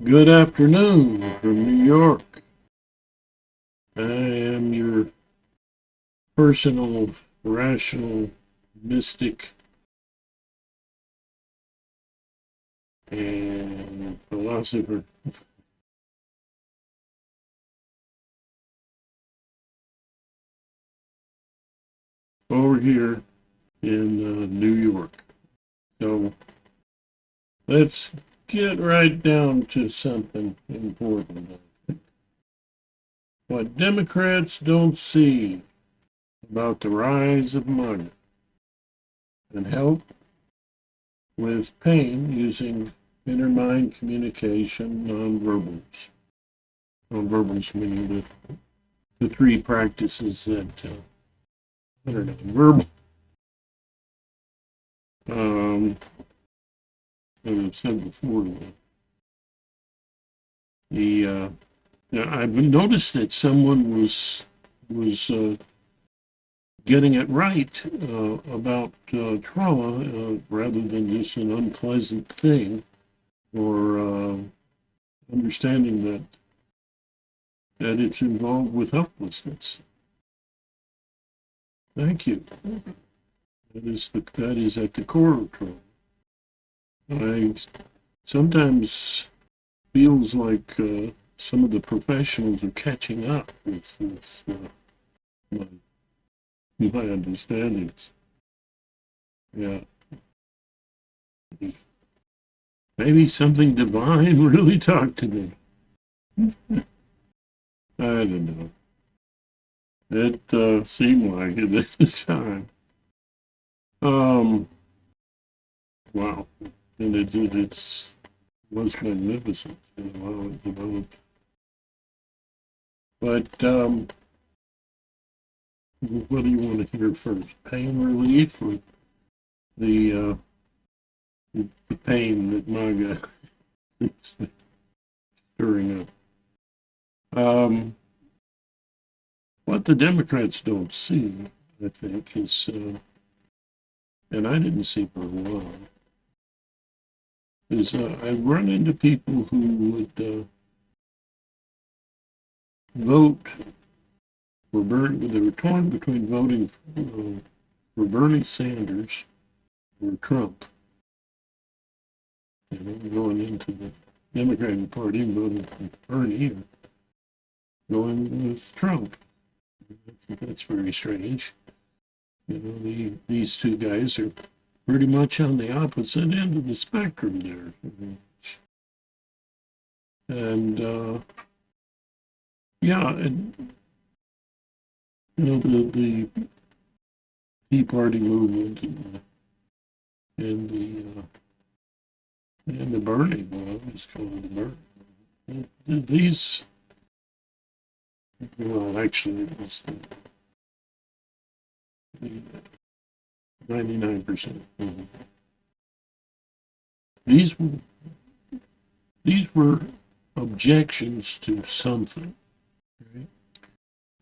Good afternoon from New York. I am your personal, rational, mystic, and philosopher. Over here in New York. So let's get right down to something important. What Democrats don't see about the rise of MAGA and help with pain using inner mind communication nonverbals. Nonverbals meaning the three practices that I don't know, verbal. As I've said before, I've noticed that someone was getting it right about trauma rather than just an unpleasant thing, or understanding that it's involved with helplessness. Thank you. That is at the core of trauma. I sometimes feels like some of the professionals are catching up with my, my understandings. Yeah, maybe something divine really talked to me. I don't know. It seemed like it at the time. Um, wow, and it was magnificent. You know, how it developed. But what do you want to hear first? Pain relief or the uh, the pain that MAGA is stirring up? What the Democrats don't see, I think, is, and I didn't see for a while, is I run into people who would vote for Bernie. They were torn between voting for Bernie Sanders or Trump. And going into the Democratic Party and voting for Bernie or going with Trump. That's very strange. You know, these two guys are pretty much on the opposite end of the spectrum there. And yeah, and you know the Tea Party movement and the Bernie, well, I was calling the Bernie. These, well, actually, it was the 99%. These these were objections to something, right?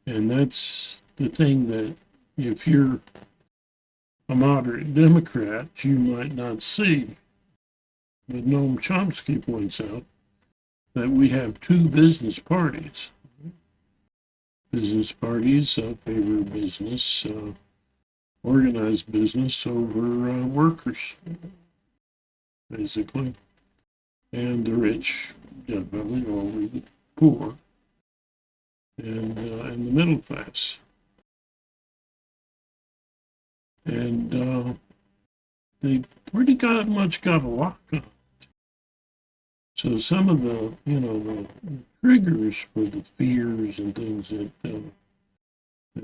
And that's the thing that if you're a moderate Democrat, you might not see. But Noam Chomsky points out that we have two business parties. Business parties favor business, organized business over workers, basically, and the rich definitely over the poor and the middle class. And they pretty much got a lock on. So some of the, you know, the triggers for the fears and things that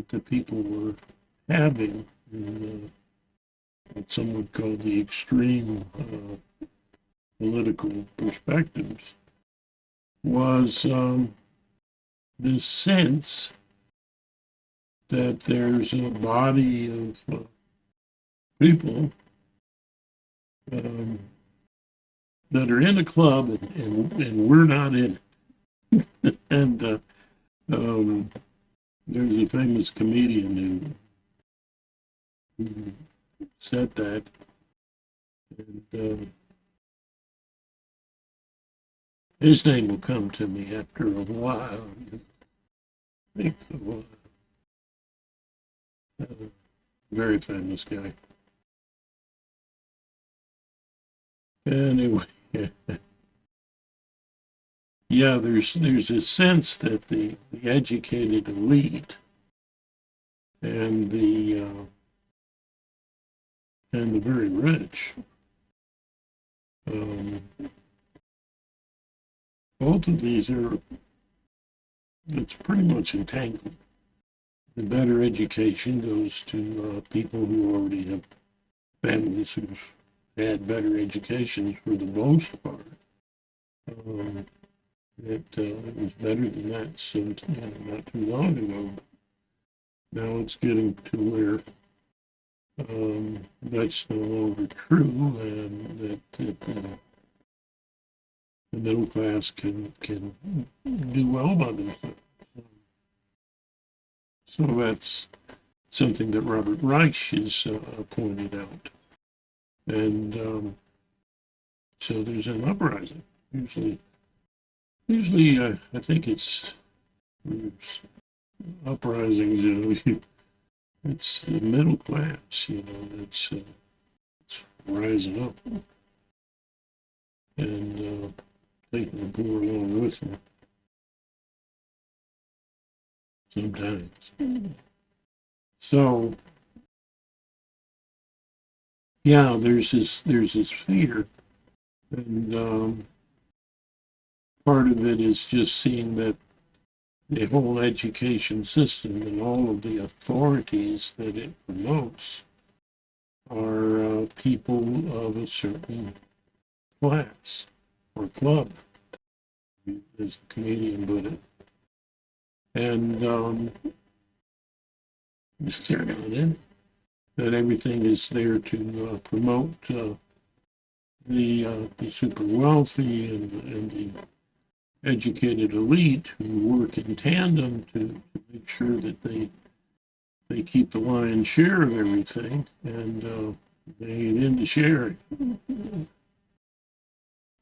the people were having in what some would call the extreme political perspectives was this sense that there's a body of people um, that are in a club and we're not in it. And um, there's a famous comedian who said that. And His name will come to me after a while. I think very famous guy. Anyway, yeah, there's a sense that the educated elite and the very rich, um, both of these are it's pretty much entangled. The better education goes to people who already have families who've had better educations for the most part. Um, it was better than that so not too long ago. Now it's getting to where that's no longer true, and that the middle class can do well by themselves. So that's something that Robert Reich has pointed out, and so there's an uprising. Usually, I think it's uprisings. It's the middle class. That's rising up and taking the poor along with them sometimes. So yeah, there's this fear, and part of it is just seeing that the whole education system and all of the authorities that it promotes are people of a certain class or club, as the comedian put it. And they're not in that everything is there to promote the super wealthy and the educated elite who work in tandem to make sure that they keep the lion's share of everything, and they ain't into sharing.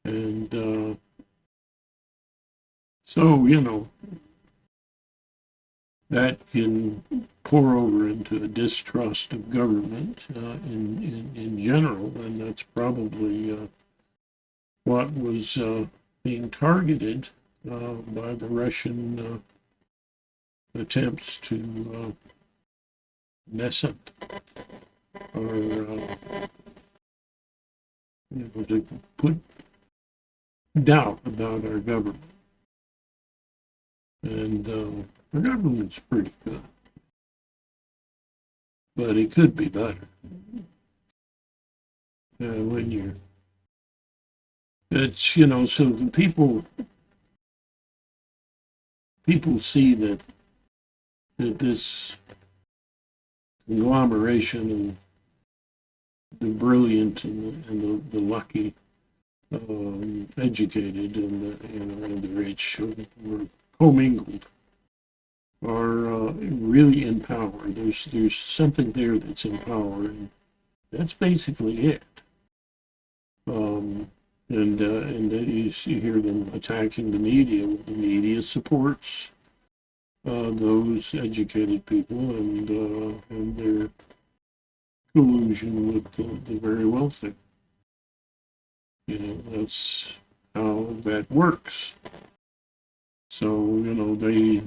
And so, that can pour over into a distrust of government in general, and that's probably what was being targeted by the Russian attempts to mess up or to put doubt about our government. And our government's pretty good, but it could be better. When you're, it's so the people see that this conglomeration of the brilliant and the lucky, educated and the rich were commingled are really in power. There's something there that's in power, and that's basically it. And you hear them attacking the media. The media supports those educated people and their collusion with the very wealthy. That's how that works. So they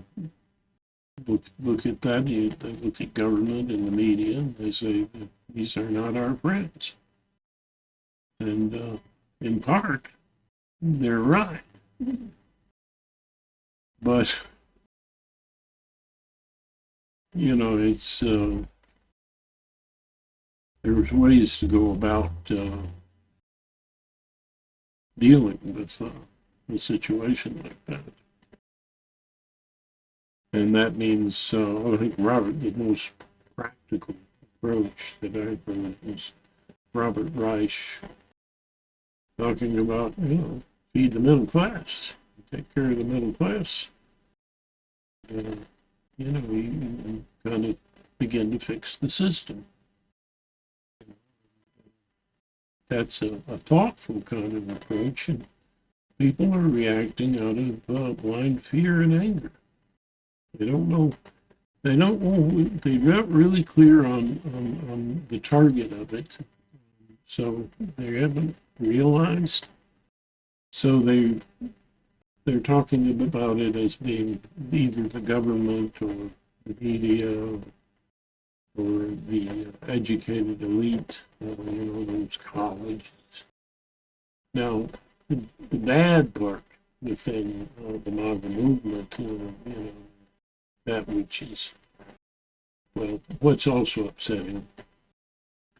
look at that. They look at government and the media, and they say that these are not our friends. And in part, they're right. But it's there's ways to go about dealing with a situation like that. And that means, I think Robert, the most practical approach that I've heard is Robert Reich talking about, feed the middle class, take care of the middle class. We kind of begin to fix the system. That's a thoughtful kind of approach, and People are reacting out of blind fear and anger. They don't know. They don't know. They're not really clear on the target of it, so they haven't realized. So they're talking about it as being either the government or the media or the educated elite, those colleges. Now, the bad part within the MAGA movement, that which is, well, what's also upsetting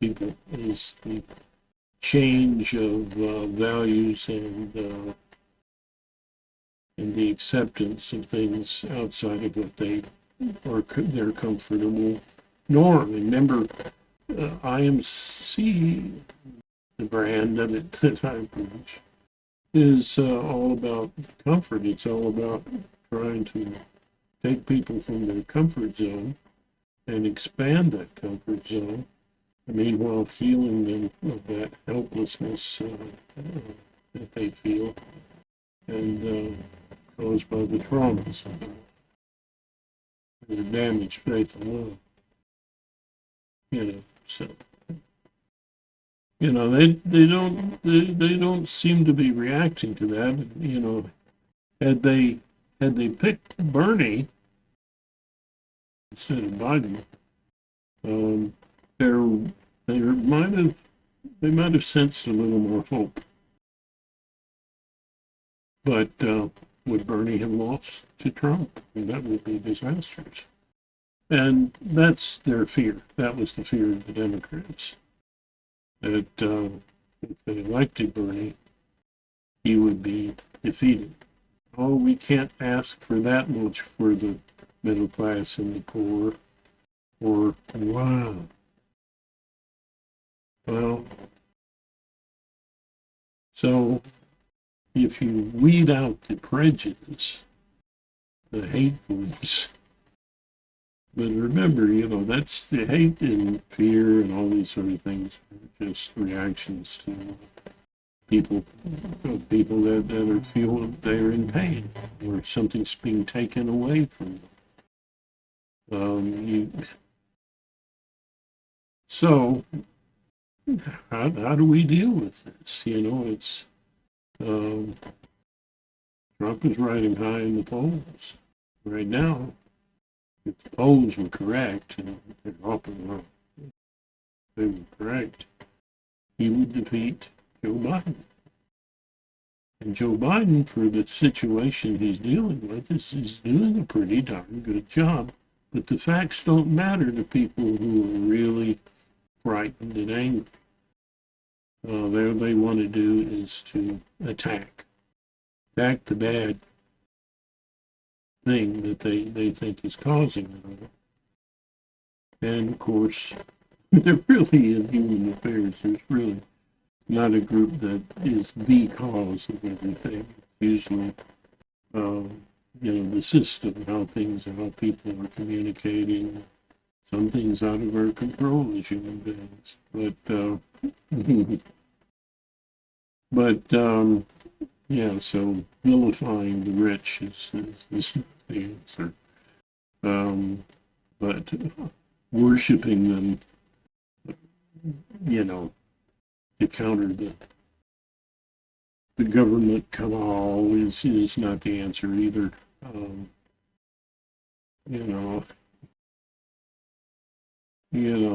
people is the change of values and the acceptance of things outside of what they are their comfortable norm. Remember, IMC, the brand of it that I preach, is all about comfort. It's all about trying to take people from their comfort zone and expand that comfort zone, meanwhile healing them of that helplessness that they feel and caused by the traumas and the damaged faith and love. So they don't seem to be reacting to that. Had they picked Bernie instead of Biden, they might have sensed a little more hope. But would Bernie have lost to Trump? And that would be disastrous. And that's their fear. That was the fear of the Democrats. That if they elected Bernie, he would be defeated. Oh, we can't ask for that much for the middle class and the poor. Or, wow. Well, so if you weed out the prejudice, the hatefulness, but remember, that's the hate and fear and all these sort of things are just reactions to people that are feeling they're in pain or something's being taken away from them. So how do we deal with this? It's Trump is riding high in the polls right now. If the polls were correct, and they're often wrong, if they were correct, he would defeat Joe Biden. And Joe Biden, for the situation he's dealing with, is doing a pretty darn good job. But the facts don't matter to people who are really frightened and angry. They want to do is to attack the bad thing that they think is causing it. And of course, they're really in human affairs. There's really not a group that is the cause of everything. Usually, the system, how people are communicating. Some things out of our control as human beings. So vilifying the rich is the answer. But worshiping them, to counter the government cabal is not the answer either.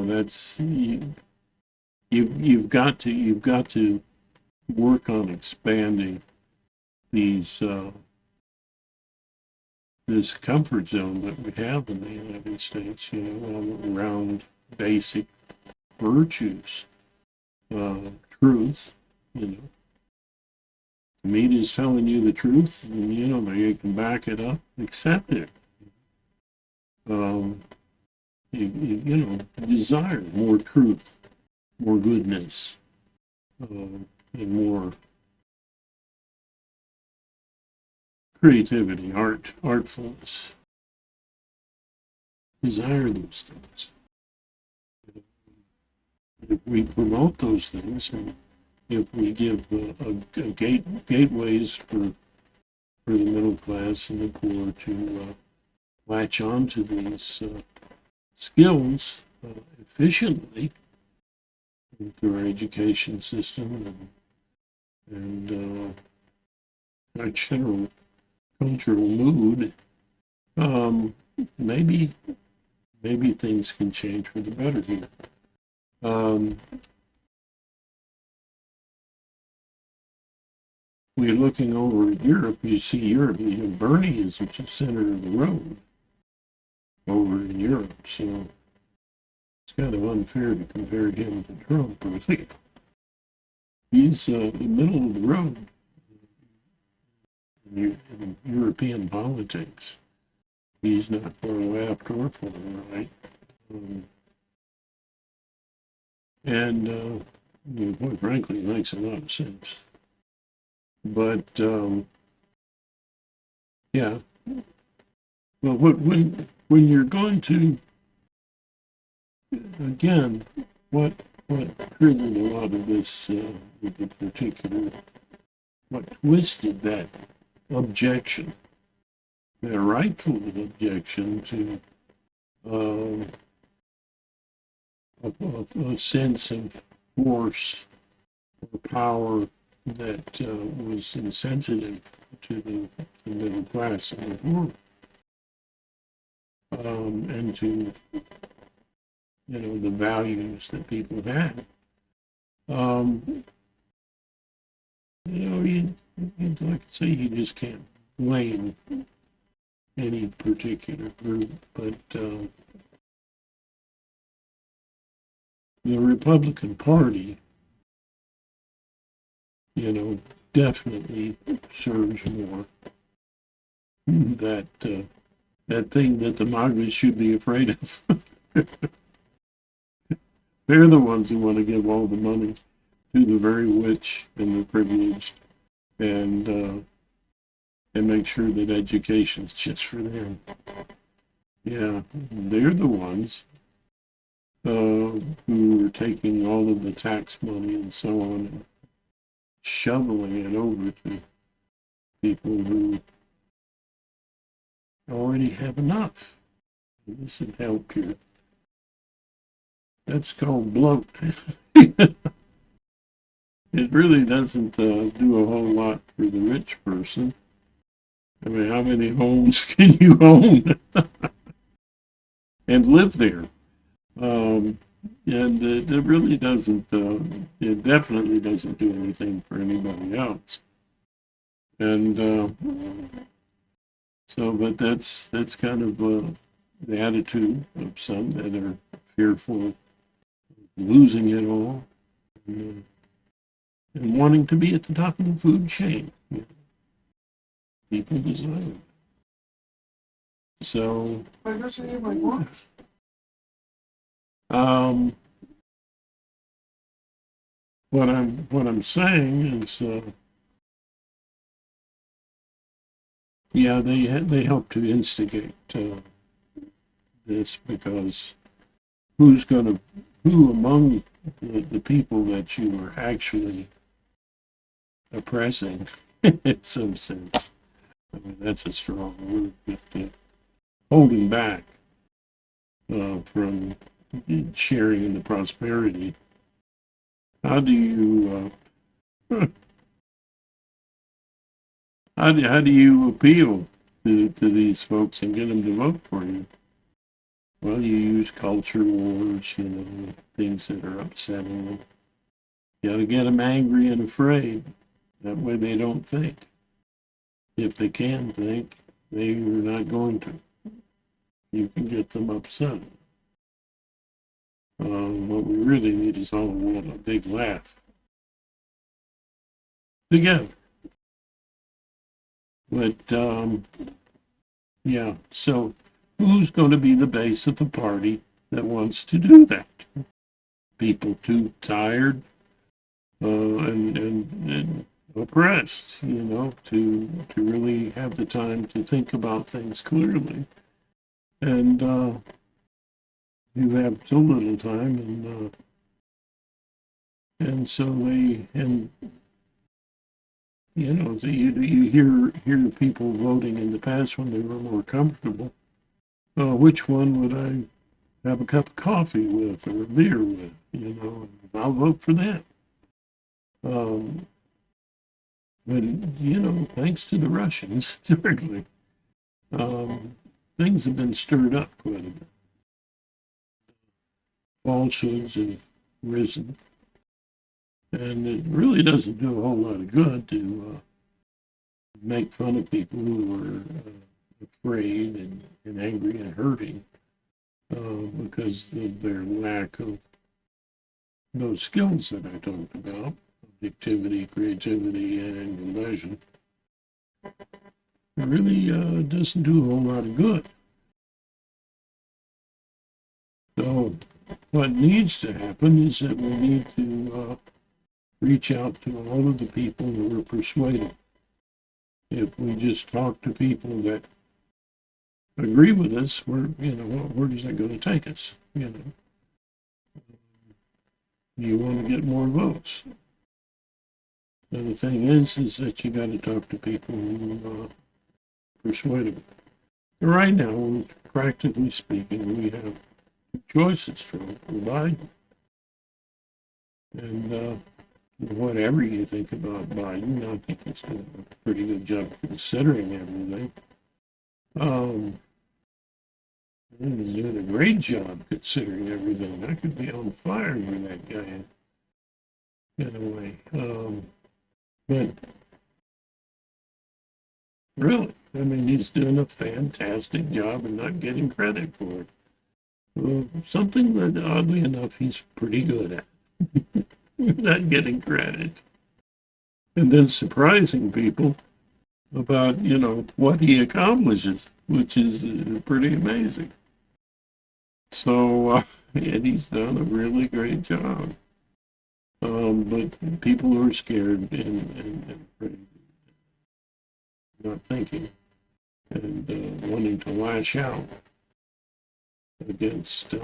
That's you've got to work on expanding these this comfort zone that we have in the United States, around basic virtues, truth. The media is telling you the truth, and you can back it up, accept it. Desire more truth, more goodness, and more creativity, artfulness. Desire those things. If we promote those things and if we give gateways for the middle class and the poor to latch onto these skills efficiently through our education system and our general cultural mood, maybe things can change for the better here. We're looking over at Europe. You see Europe. Bernie is at the center of the road over in Europe, so it's kind of unfair to compare him to Trump. He's the middle of the road in European politics. He's not far left or far right. Quite frankly, it makes a lot of sense. But, yeah. Well, when you're going to, again, what triggered a lot of this, in particular, what twisted that objection, that rightful objection to a sense of force or power that was insensitive to the middle class and the poor, and to the values that people had. You like I say, you just can't blame any particular group, but the Republican Party, definitely serves more that thing that the MAGA should be afraid of. They're the ones who want to give all the money to the very rich and the privileged, and make sure that education's just for them. Yeah, they're the ones who are taking all of the tax money and so on and shoveling it over to people who already have enough. This would help here. That's called bloat. It really doesn't do a whole lot for the rich person. I mean, how many homes can you own and live there? And it really doesn't, it definitely doesn't do anything for anybody else. And but that's kind of the attitude of some that are fearful of losing it all and wanting to be at the top of the food chain. People deserve it. So, what I'm saying is, yeah, they help to instigate this, because who among the people that you are actually oppressing, in some sense, I mean, that's a strong word, but holding back from sharing in the prosperity. How do you how do you appeal to these folks and get them to vote for you? Well, you use culture wars, things that are upsetting them. You got to get them angry and afraid. That way they don't think. If they can think, they are not going to. You can get them upset. What we really need is all a big laugh together. But yeah, so who's going to be the base of the party that wants to do that? People too tired and oppressed, to really have the time to think about things clearly. And you have so little time, And so and so you hear people voting in the past when they were more comfortable. Which one would I have a cup of coffee with or a beer with? I'll vote for that. Um, but thanks to the Russians, certainly, um, things have been stirred up quite a bit. Falsehoods have risen, and it really doesn't do a whole lot of good to make fun of people who are afraid and angry and hurting because of their lack of those skills that I talked about: objectivity, creativity, and compassion. It really doesn't do a whole lot of good. So what needs to happen is that we need to reach out to all of the people who are persuaded. If we just talk to people that agree with us, where is that going to take us? You want to get more votes. And the thing is that you got to talk to people who are persuadable. Right now, practically speaking, we have two choices: Trump or Biden. And whatever you think about Biden, I think he's doing a pretty good job considering everything. He's doing a great job considering everything. I could be on fire with that guy in a way. But really, I mean, he's doing a fantastic job and not getting credit for it. Something that, oddly enough, he's pretty good at, not getting credit. And then surprising people about, what he accomplishes, which is pretty amazing. So, and he's done a really great job. But people are scared and afraid, not thinking, and wanting to lash out against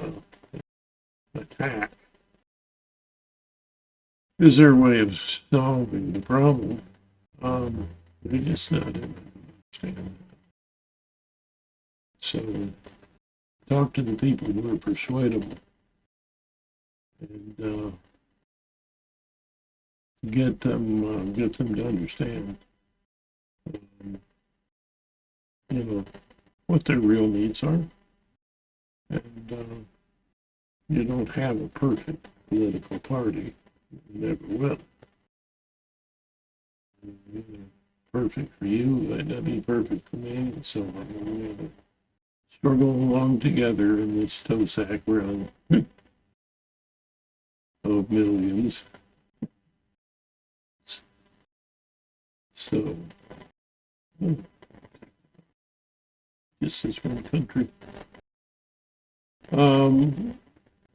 attack. Is their way of solving the problem? They're just not understanding. So talk to the people who are persuadable and get them to understand, um, what their real needs are. And you don't have a perfect political party. You never will. Perfect for you might not be perfect for me, and so we're going to struggle along together in this toe-sack run of millions. So, just this one country.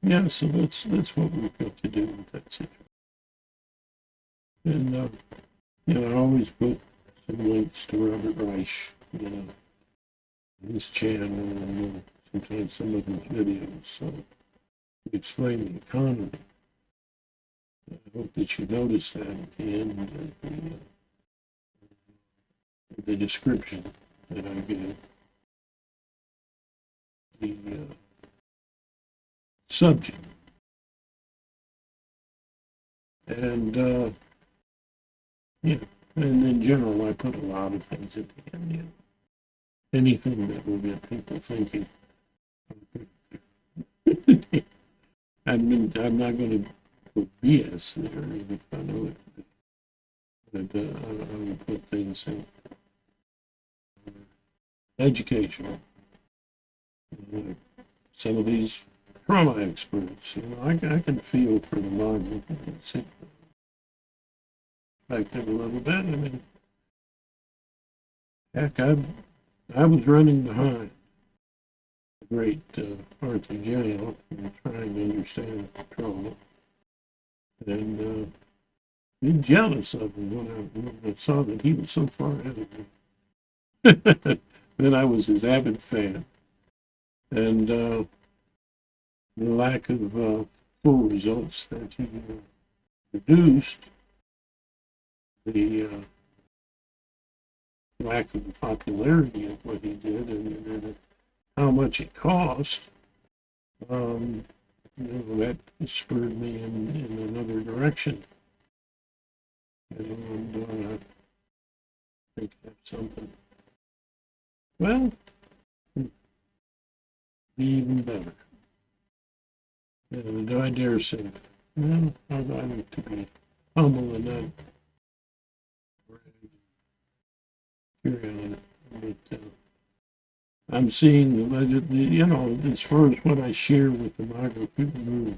Yeah, so that's what we've got to do with that situation. And I always put some links to Robert Reich, his channel, and sometimes some of his videos. So to explain the economy. I hope that you notice that at the end of the description that I give. The subject. And and in general, I put a lot of things at the end. Anything that will get people thinking. I'm not going to put BS there, even if I know it. But I will put things in educational. Some of these trauma experts, I can feel for the mind perspective a little bit. I mean, heck, I was running behind the great Arthur Jail and trying to understand trauma, and being jealous of him when I saw that he was so far ahead of me. Then I was his avid fan, and the lack of full results that he reduced the lack of the popularity of what he did and how much it cost, that spurred me in another direction. And I think that's something. Well, be even better. Do I dare say? Well, I like to be humble and not carry on it. But I'm seeing, as far as what I share with the MAGA people,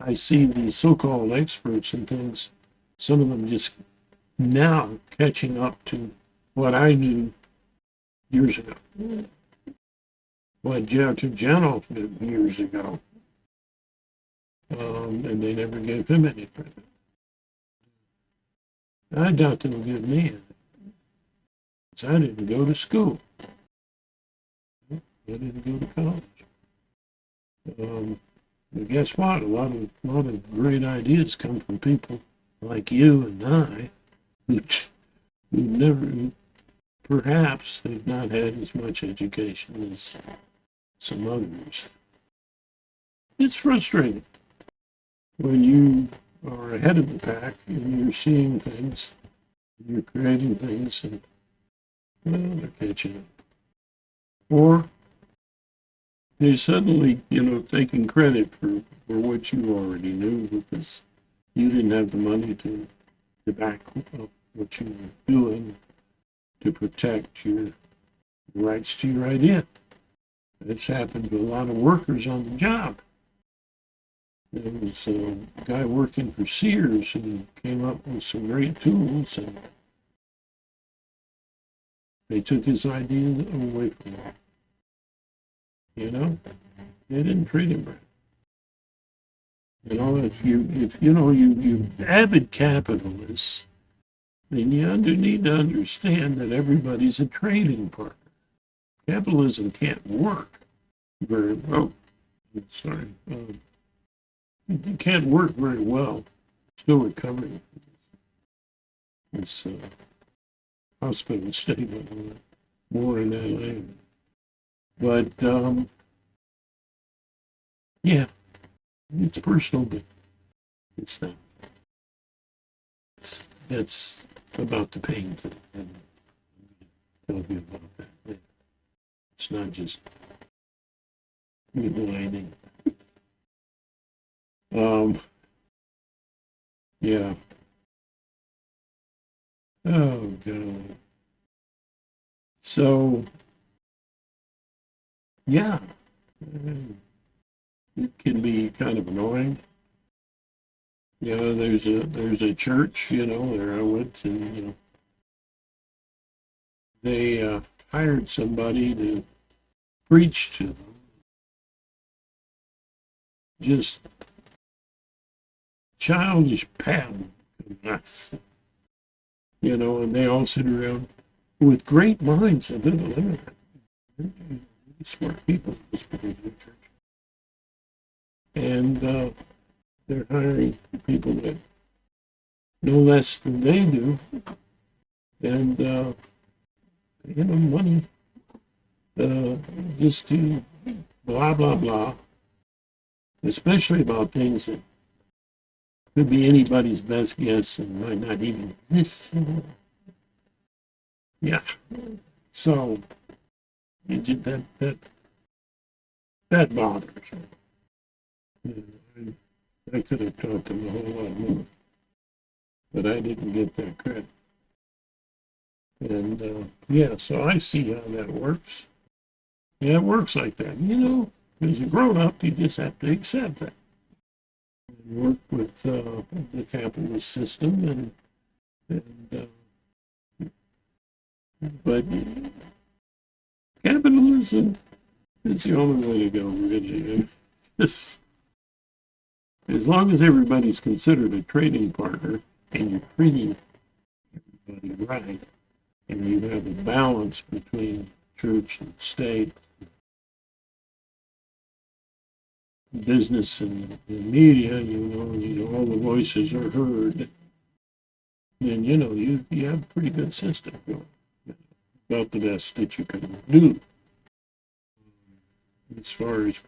I see these so-called experts and things, some of them just now catching up to what I knew years ago. What Dr. Janoff did years ago. And they never gave him any credit. I doubt they'll give me any. Because I didn't go to school. I didn't go to college. But guess what? A lot of great ideas come from people like you and I who never, perhaps they've not had as much education as some others. It's frustrating when you are ahead of the pack and you're seeing things, you're creating things, and they're catching up. Or they're suddenly, taking credit for what you already knew because you didn't have the money to back up what you were doing to protect your rights to your idea. It's happened to a lot of workers on the job. There was a guy working for Sears who came up with some great tools, and they took his idea away from him. They didn't treat him right. If you avid capitalists, then you need to understand that everybody's a trading partner. Capitalism can't work very well. Sorry. It can't work very well. Still recovering. This hospital statement, more in that lane. But, yeah, it's personal, but it's not. That's about the pain thing. And I'll tell you about that. It's not just whining. Yeah. Oh, God. So, yeah, it can be kind of annoying. There's a church, there I went and, they hired somebody to preach to them. Just childish paddle. And they all sit around with great minds. And smart people in this particular church. And they're hiring people that know less than they do. And, money just to blah, blah, blah. Especially about things that could be anybody's best guess and might not even exist. Yeah. So that bothers me. I could have taught them a whole lot more, but I didn't get that credit. And so I see how that works. Yeah, it works like that. As a grown-up, you just have to accept that. And work with the capitalist system, but capitalism is the only way to go, really. As long as everybody's considered a trading partner and you're treating everybody right, and you have a balance between church and state, business and media, all the voices are heard, then, you have a pretty good system going. About the best that you can do. As far as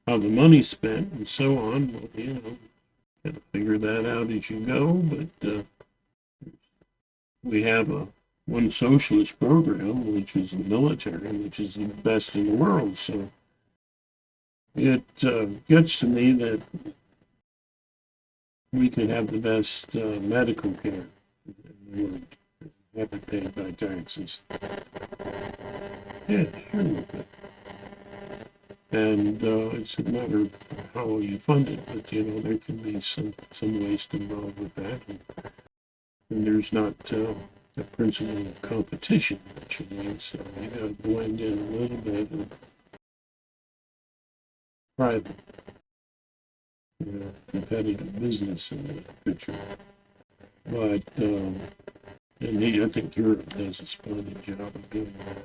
how the money's spent and so on, well, got to figure that out as you go. But we have one socialist program, which is the military, which is the best in the world. So it gets to me that we could have the best medical care in the world. Have it paid by taxes. Yeah, sure. And it's a matter of how you fund it, but there can be some waste involved with that, and there's not a principle of competition that you need, so you got to blend in a little bit of private, competitive business in the picture. But I think Europe does a splendid job of doing that.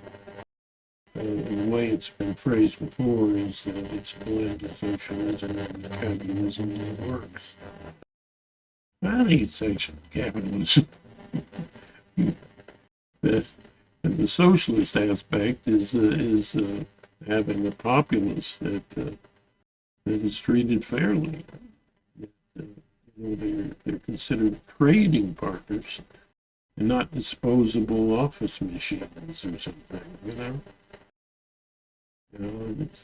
The way it's been phrased before is that it's a blend of socialism and capitalism, and it works. I think it's actually capitalism. And the socialist aspect is having a populace that is treated fairly. They're considered trading partners and not disposable office machines or something.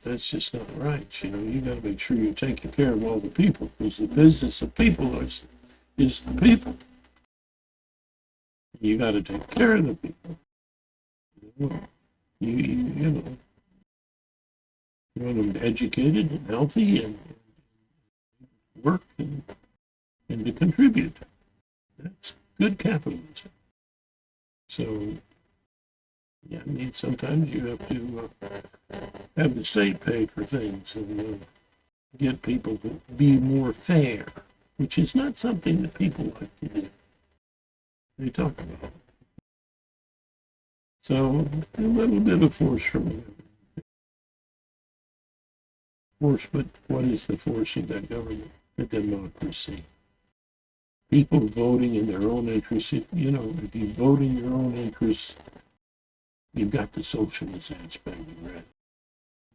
That's just not right. You got to make sure you're taking care of all the people, because the business of people is the people. You got to take care of the people. You want them educated and healthy and work and to contribute. That's good capitalism. So, yeah, sometimes you have to have the state pay for things and get people to be more fair, which is not something that people like to do. They talk about it. So a little bit of force from the force, but what is the force of that government? The democracy. People voting in their own interests. If you vote in your own interests, you've got the socialist aspect, right?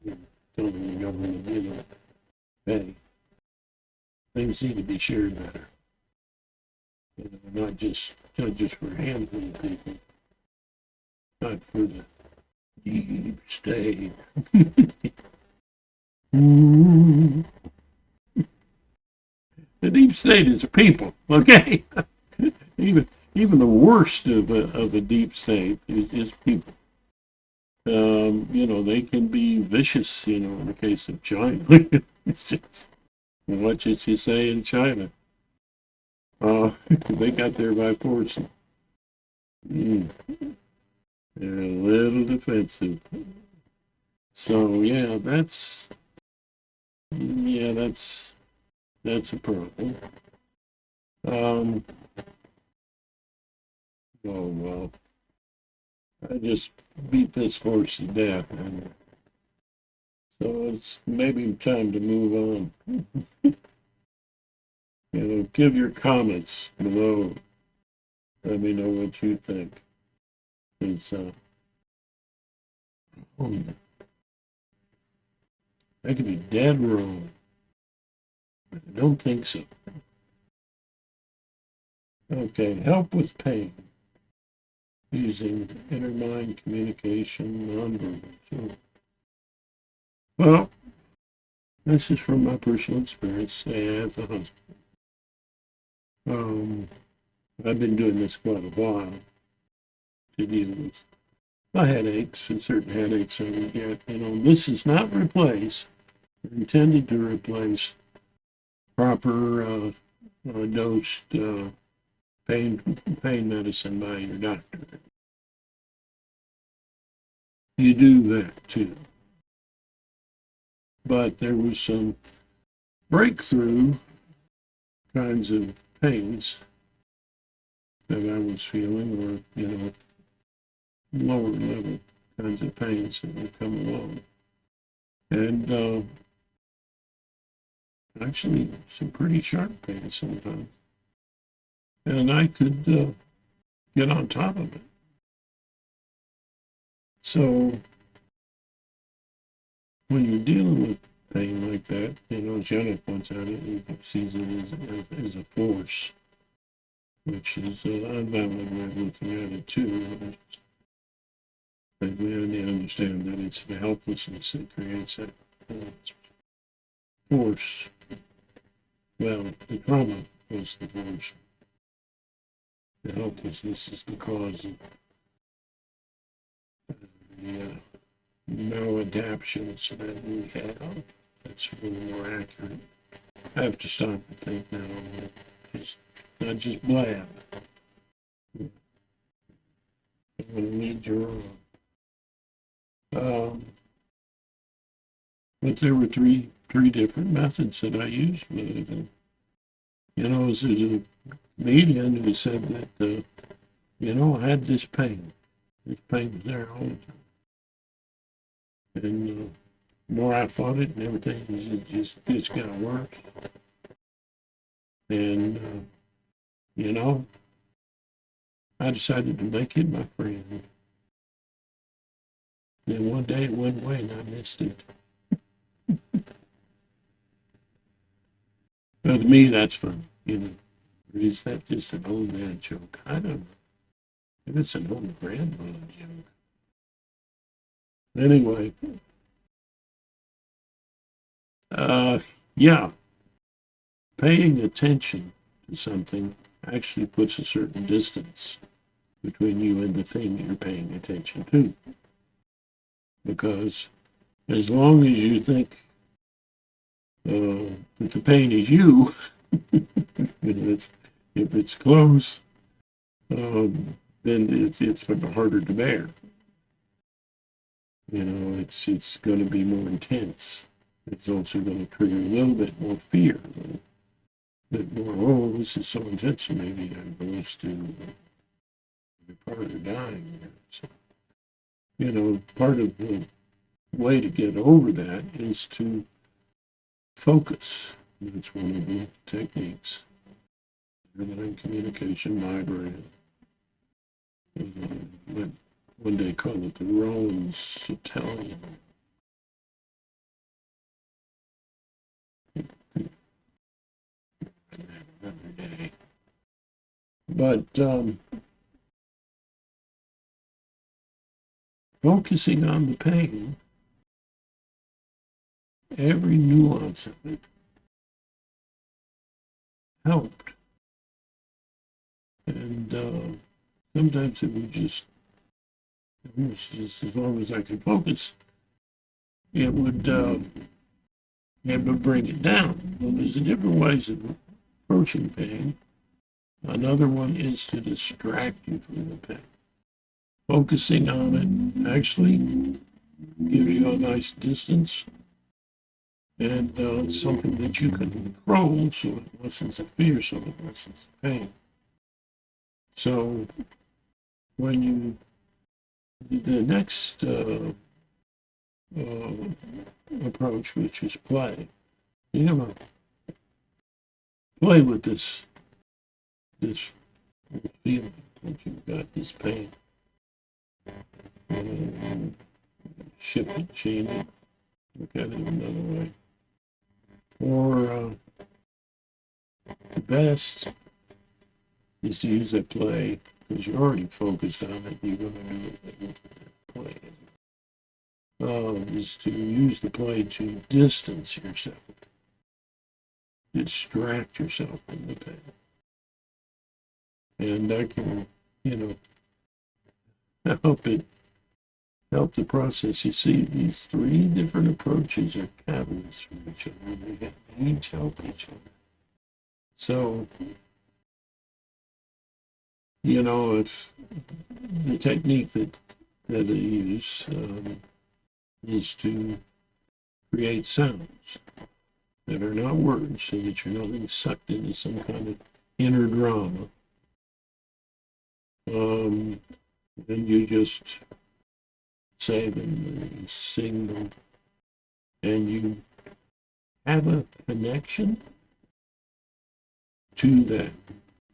You're telling the government, hey, things need to be shared better. Not just for a handful of people, not for the deep state. The deep state is people, okay? even the worst of a deep state is people. They can be vicious, in the case of China. What did you say in China? They got there by force. They're a little defensive. So that's a problem. Oh well, I just beat this horse to death, and so it's maybe time to move on. Give your comments below. Let me know what you think. It's I could be dead wrong, but I don't think so. Okay, help with pain using inner mind communication nonverbals. So, well, this is from my personal experience at the hospital. I've been doing this quite a while to deal with my headaches and certain headaches I would get. This is not replace, intended to replace proper dosed pain medicine by your doctor. You do that too. But there was some breakthrough kinds of pains that I was feeling, or lower level kinds of pains that would come along. And actually some pretty sharp pain sometimes. And I could get on top of it. So when you're dealing with pain like that, Janet points out he sees it as a force, which is a valid way of looking at it too. But we only understand that it's the helplessness that creates that force. Well, the trauma was the force. The helplessness is the cause of the maladaptions that we have. That's a little more accurate. I have to stop and think now. It's not just blab. I'm going to need your but there were three different methods that I used with it. And, there's a comedian who said that, I had this pain. This pain was there all the time. And the more I fought it and everything, it just got worse. And, I decided to make it my friend. Then one day it went away and I missed it. Well, to me, that's fun, Or is that just an old man joke? I don't know. Maybe it's an old grandmother joke. Anyway, yeah, paying attention to something actually puts a certain distance between you and the thing you're paying attention to. Because as long as you think that the pain is you, if it's close, then it's harder to bear. It's going to be more intense. It's also going to trigger a little bit more fear, a bit more, oh, this is so intense, maybe I'm close to be part of dying. So, part of the way to get over that is to focus. That's one of the techniques. In communication library. One day call it the Rollins Italian. Another day. But focusing on the pain, every nuance of it helped. And sometimes it would just as long as I could focus, it would bring it down. Well, there's different ways of approaching pain. Another one is to distract you from the pain. Focusing on it actually gives you a nice distance and something that you can control so it lessens the fear, so it lessens the pain. So when the next approach, which is play, play with this feeling that you've got, this pain. Shift it, change it, look at it another way. Or the best is to use that play because you're already focused on it. You're going to do it with play. Is to use the play to distance yourself, distract yourself from the pain, and that can, help the process. You see, these three different approaches are catalysts for each other. They each help each other. So, if the technique that I use is to create sounds that are not words, so that you're not being sucked into some kind of inner drama. And you just say them and sing them, and you have a connection to that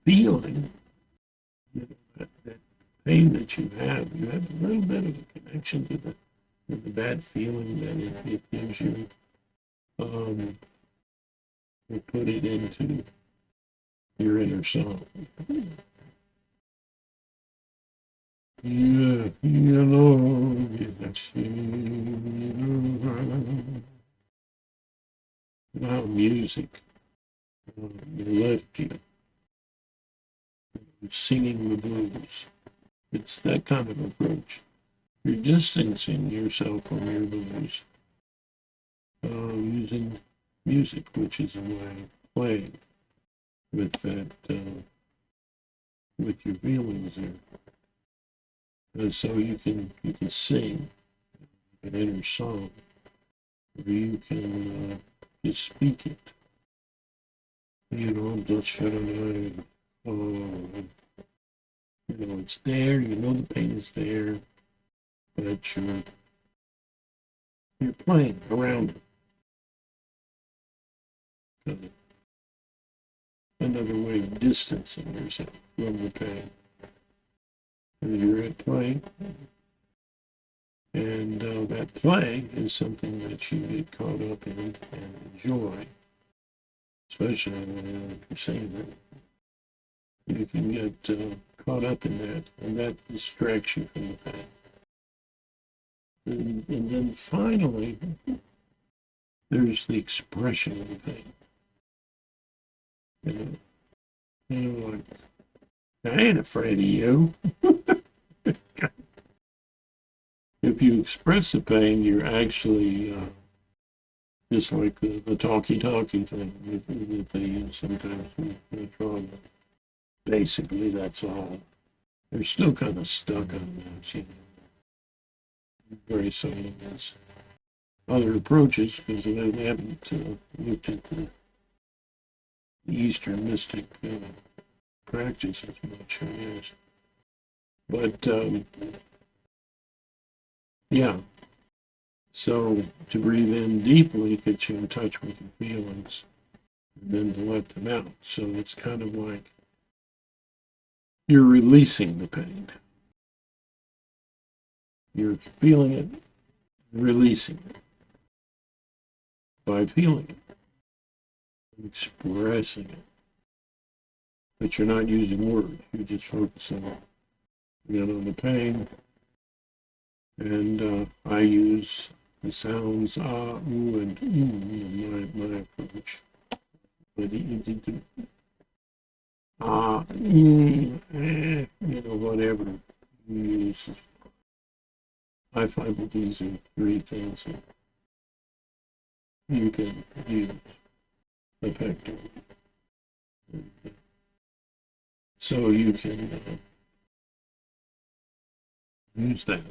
feeling, that pain that you have a little bit of a connection to the bad feeling that it gives you. You put it into your inner song. Yeah, you know, how music lift you, singing the blues. It's that kind of approach. You're distancing yourself from your blues using music, which is a way of playing with that, with your feelings there. And so you can sing an inner song, or you can just speak it. You know, just shut it out. You know, it's there. You know the pain is there, but you're playing around it. Another way of distancing yourself from the pain. And you're at play, and that play is something that you get caught up in and enjoy, especially when you're saying that. You can get caught up in that, and that distracts you from the pain. And then finally, there's the expression of the pain. You know, like, I ain't afraid of you. If you express the pain, you're actually just like the talkie-talkie thing that they use sometimes with trauma. Basically, that's all. They're still kind of stuck on that, you know. Very some as other approaches because they haven't looked at the Eastern mystic practice as much, I guess. But yeah, so to breathe in deeply gets you in touch with your feelings, and then to let them out. So it's kind of like you're releasing the pain. You're feeling it, releasing it by feeling it, expressing it. But you're not using words. You're just focusing on the pain. And I use the sounds ooh, and in my approach. But whatever you use. I find that these are three things that you can use effectively. So you can use that.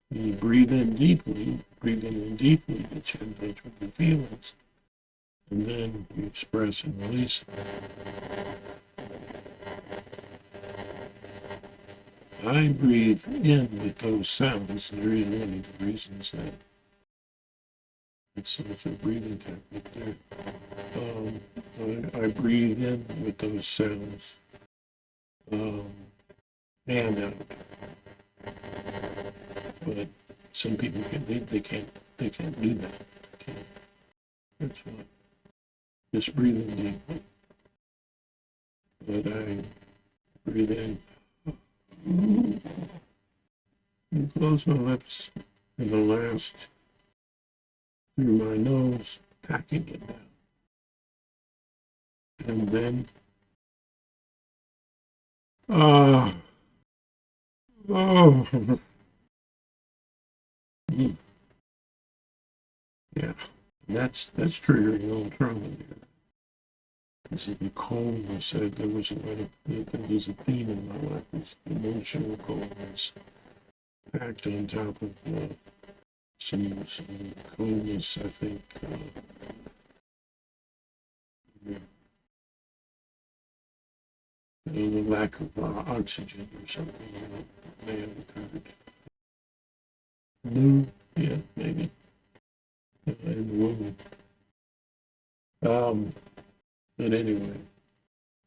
You breathe in deeply, gets you in touch with your feelings, and then you express and release them. I breathe in with those sounds. There is one of the reasons that it's a breathing technique there. I breathe in with those sounds and out. But some people they can't do that. That's why. Just breathing deeply. But I breathe in and close my lips, and the last through my nose, packing it down. And then oh yeah, that's triggering all trauma there. This is the coldness. There was a theme in my life. Was emotional coldness packed on top of some coldness. I think the lack of oxygen or something that may have occurred. No, yeah, maybe in the womb. But anyway,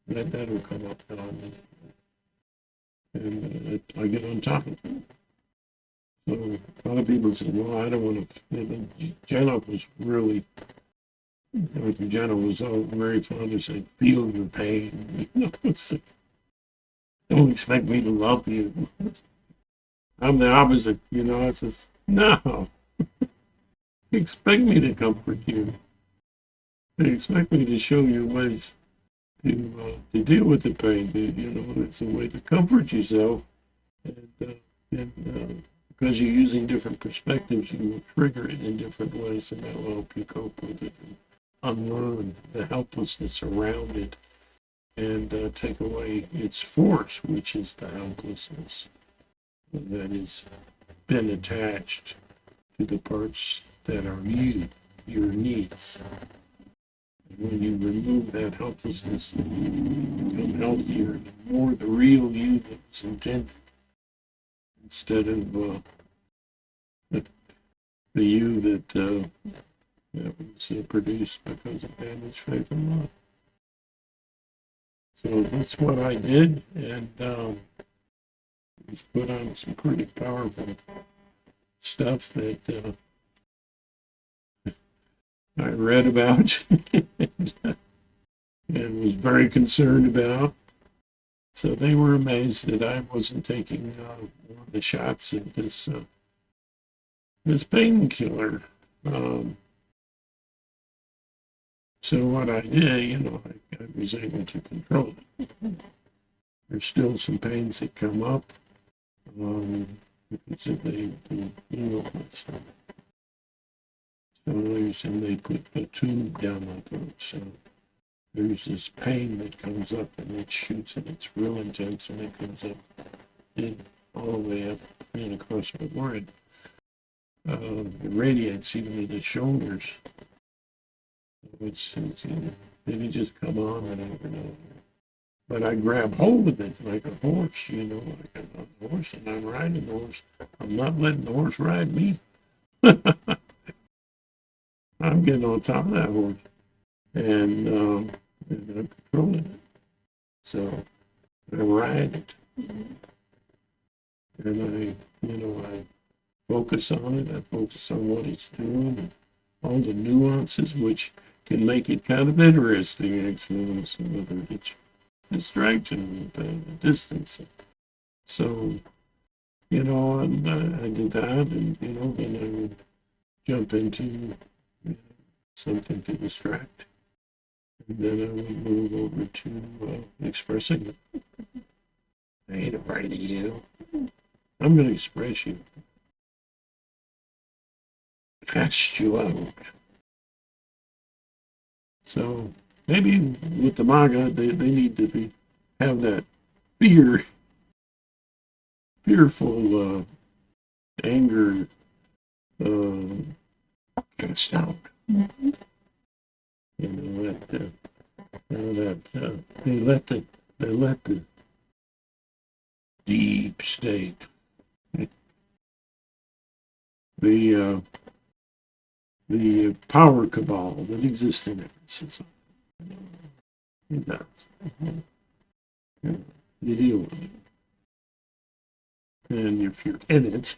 that'll come up now and I get on top of it. So a lot of people say, well, I don't want to. Jenna was really, Jenna was very fond of saying, feel your pain. It's like, don't expect me to love you. I'm the opposite, I says, no, expect me to comfort you. They expect me to show you ways to deal with the pain. It's a way to comfort yourself. And because you're using different perspectives, you will trigger it in different ways, and that will help you cope with it and unlearn the helplessness around it and take away its force, which is the helplessness that has been attached to the parts that are you, your needs. And when you remove that helplessness, you become healthier and more the real you that was intended, instead of the you that was produced because of damaged faith and love. So that's what I did, and just put on some pretty powerful stuff that I read about and was very concerned about. So they were amazed that I wasn't taking the shots of this painkiller. So what I did, I was able to control it. There's still some pains that come up because of the so and they put a tube down my throat. So there's this pain that comes up and it shoots and it's real intense and it comes up and all the way up and across my forehead. It radiates even to the shoulders. It just come on and over and over. But I grab hold of it like a horse, like a horse, and I'm riding the horse. I'm not letting the horse ride me. I'm getting on top of that horse, and I'm controlling it. So I ride it, and I focus on it. I focus on what it's doing, and all the nuances, which can make it kind of interesting, actually, whether it's distraction, distance. So, and I did that, and then I would jump into something to distract, and then I would move over to expressing it. I ain't afraid of you. I'm going to express you. Cast you out. So maybe with the MAGA, they need to have that fearful anger cast out. Mm-hmm. They let the deep state, the power cabal that exists in every society. It does. You deal with it. And if you're in it,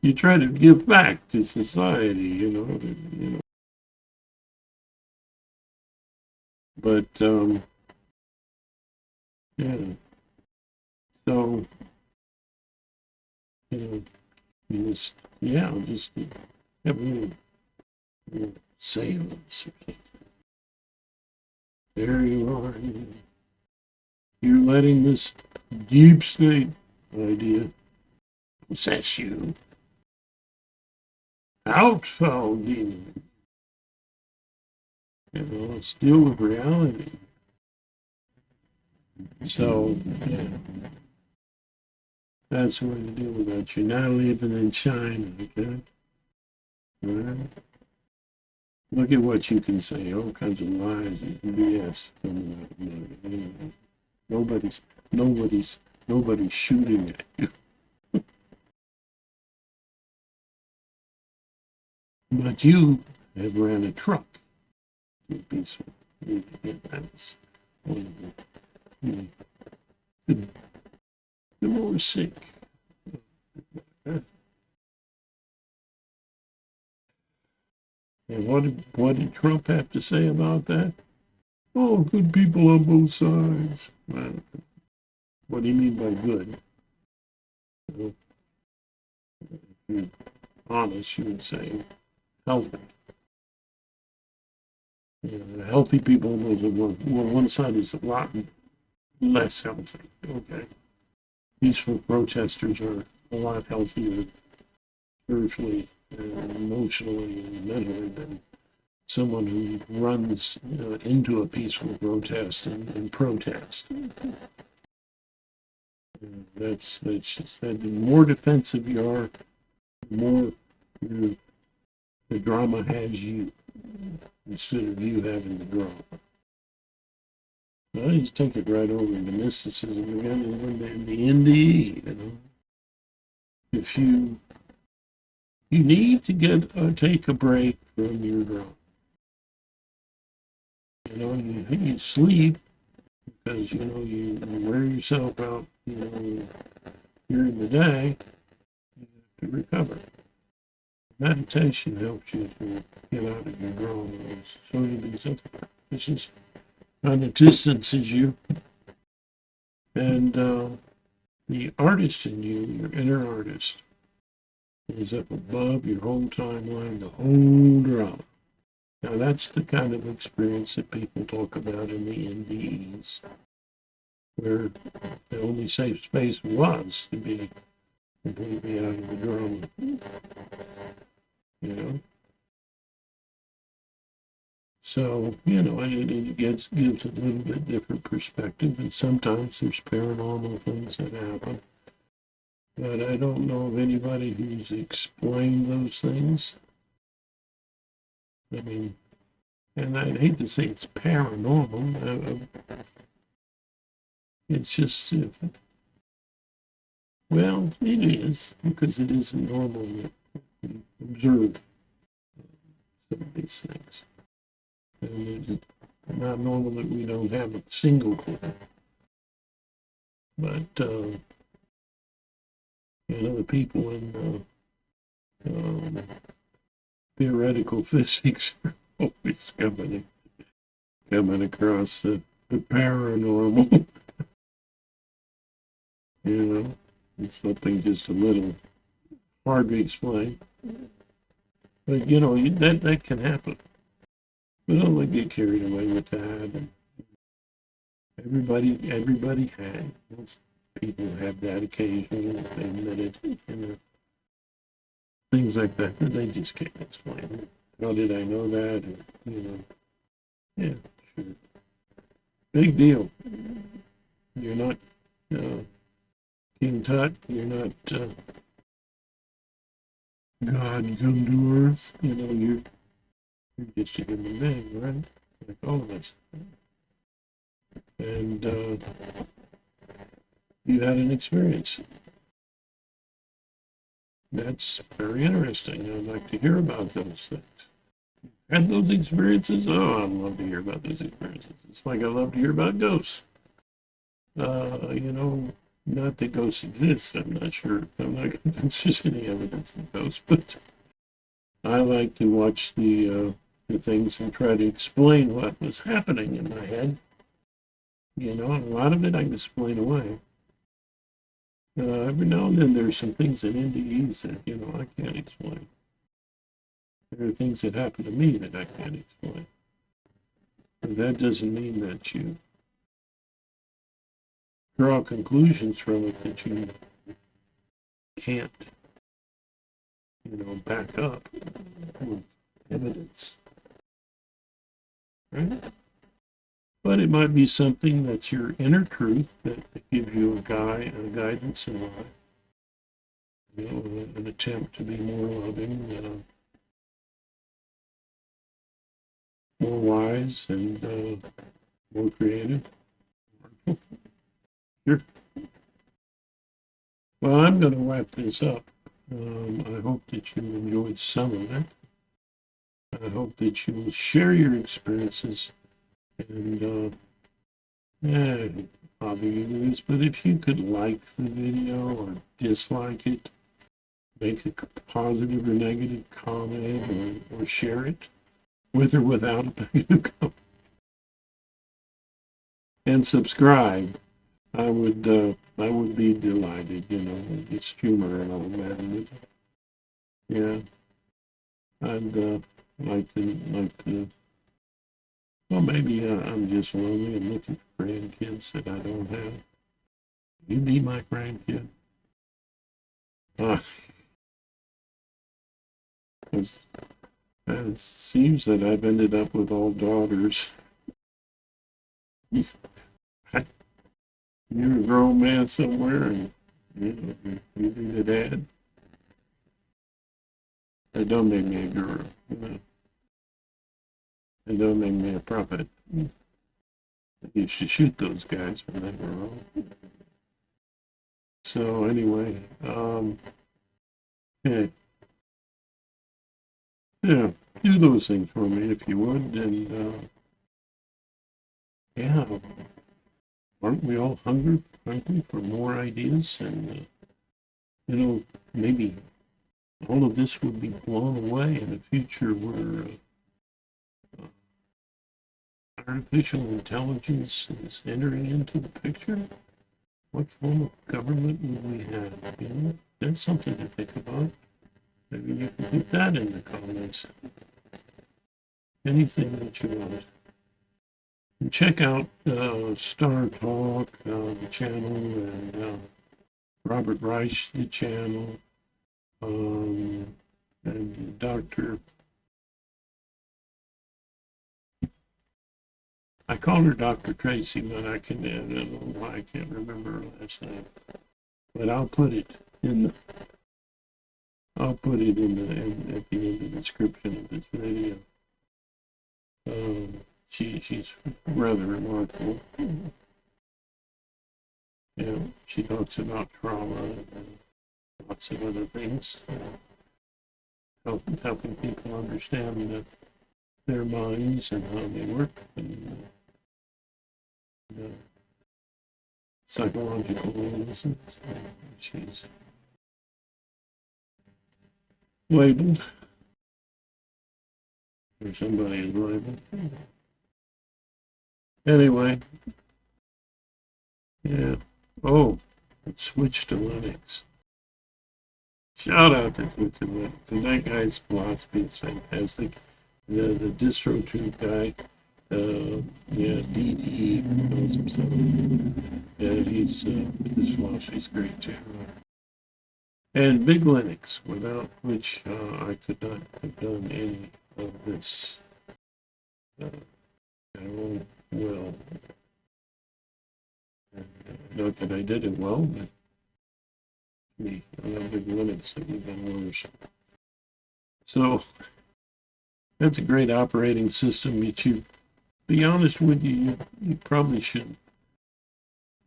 you try to give back to society, But yeah. So you just have a little seance or something. There you are. You're letting this deep state idea possess you. Out, foul demon. It's deal with reality. So, yeah. That's the way to deal with that. You're not living in China, okay? All right? Look at what you can say. All kinds of lies and BS coming out of there. Nobody's shooting at you. But you have ran a truck peaceful. That's one of the more sick. And what did Trump have to say about that? Oh, good people on both sides. Well, what do you mean by good? Well, if you're honest, you would say healthy. Healthy people know that one side is a lot less healthy. Okay. Peaceful protesters are a lot healthier spiritually and emotionally and mentally than someone who runs into a peaceful protest and protest. That's just that. The more defensive you are, the more the drama has you instead of you having the drama. I just take it right over into mysticism again, in the NDE. If you need to take a break from your drama. You sleep because you wear yourself out. During the day to recover. Meditation helps you to get out of your drama. So this is kind of distances you, and the artist in you, your inner artist, is up above your whole timeline, the whole drama. Now that's the kind of experience that people talk about in the NDEs, where the only safe space was to be completely out of the drama. So, it gives a little bit different perspective, and sometimes there's paranormal things that happen. But I don't know of anybody who's explained those things. I mean, and I'd hate to say it's paranormal. It's just, well, it is, because it isn't normal to observe some of these things. And it's not normal that we don't have a single clue. But, the people in theoretical physics are always coming across the paranormal. It's something just a little hard to explain. But, that can happen. But don't let get carried away with that. And everybody had. Most people have that occasionally. They admit it. Things like that they just can't explain. How did I know that? Yeah, sure. Big deal. You're not King Tut. You're not God come to earth. You're just a human being, right? Like all of us. And you had an experience. That's very interesting. I'd like to hear about those things. Had those experiences? Oh, I'd love to hear about those experiences. It's like I love to hear about ghosts. Not that ghosts exist. I'm not sure. I'm not convinced there's any evidence of ghosts, but I like to watch the things and try to explain what was happening in my head. And a lot of it I can explain away. Every now and then there's some things in NDEs that, I can't explain. There are things that happen to me that I can't explain. But that doesn't mean that you draw conclusions from it that you can't, back up with evidence. Right? But it might be something that's your inner truth that gives you a guidance in life. An attempt to be more loving, more wise, and more creative. Sure. Well, I'm going to wrap this up. I hope that you enjoyed some of it. I hope that you will share your experiences and yeah, bother you with this, but if you could like the video or dislike it, make a positive or negative comment or share it with or without a negative comment. And subscribe. I would be delighted, you know, it's humor and all that. And yeah, I'd like to, well, maybe I'm just lonely and looking for grandkids that I don't have. You be my grandkid. Because it seems that I've ended up with all daughters. You're a grown man somewhere and you need a dad. That don't make me a girl. You know. It don't make me a prophet. I used to shoot those guys when they were wrong. So anyway, yeah, yeah, do those things for me if you would, and yeah, aren't we all hungry for more ideas? And you know, maybe all of this would be blown away in a future where artificial intelligence is entering into the picture. What form of government would we have? You know, that's something to think about. Maybe you can put that in the comments. Anything that you want. And check out Star Talk, the channel, and Robert Reich, the channel, and Dr. I call her Dr. Tracy, but I don't know why I can't remember her last name. But I'll put it in the at the end of the description of this video. She's rather remarkable. You know, she talks about trauma and lots of other things, helping people understand their minds and how they work, and psychological reasons. She's labeled, or somebody is labeled. Anyway, yeah. Oh, let's switch to Linux. Shout out to Linux. And that guy's philosophy is fantastic. The DistroTube guy, yeah, DT knows himself. Yeah, his philosophy's great too. And Big Linux, without which I could not have done any of this. Well, not that I did it well, but me, without Big Linux, it would have been worse. So that's a great operating system. To be honest with you, you probably should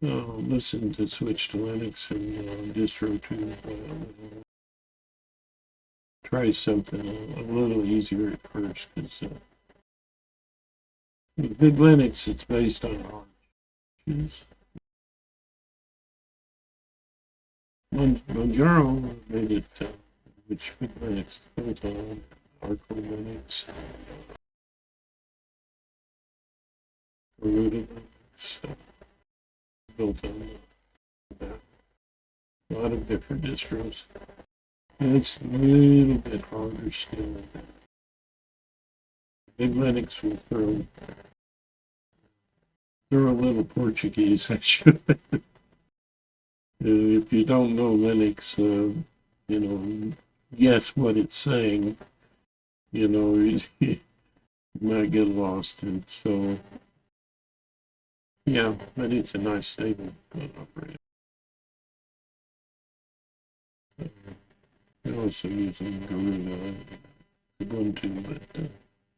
listen to Switch to Linux and DistroTube. Try something a little easier at first, because with Big Linux, it's based on Arch. Manjaro made it, which Big Linux built on, Arch Linux, root of Linux, built on that. A lot of different distros. And it's a little bit harder still. Big Linux will throw a little Portuguese at you. If you don't know Linux, you know, guess what it's saying. You know, you might get lost. And so, yeah, but it's a nice stable operator. They're also using Ubuntu, but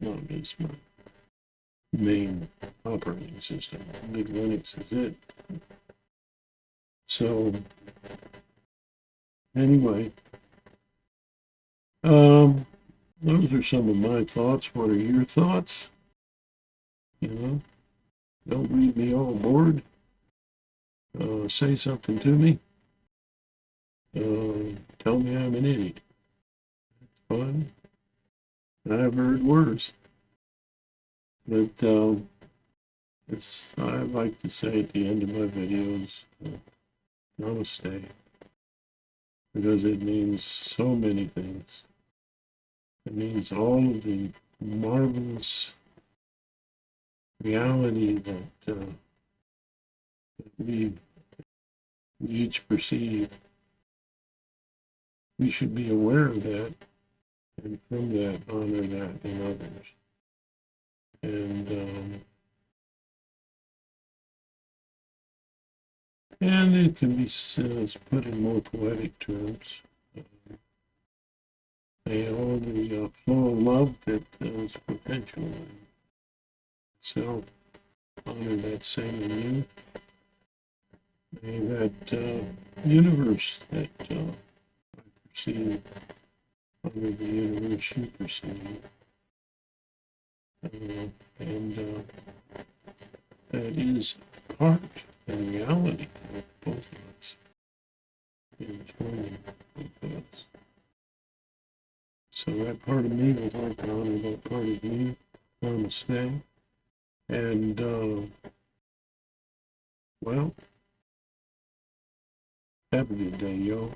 not as my main operating system. Big Linux is it. So anyway, those are some of my thoughts. What are your thoughts? You know, don't leave me all bored. Say something to me. Tell me I'm an idiot. Fine. I've heard worse. But it's, I like to say at the end of my videos, namaste, because it means so many things. It means all of the marvelous reality that we each perceive. We should be aware of that, and from that, honor that in others. And it can be put in more poetic terms. May all the flow of love that is potential in itself, honor that same in you. May that universe that I perceive, honor the universe you perceive. And that is part and reality of both of us, in joining both of us. So that part of me would like to honor that part of you. Namaste. And, well, have a good day, y'all.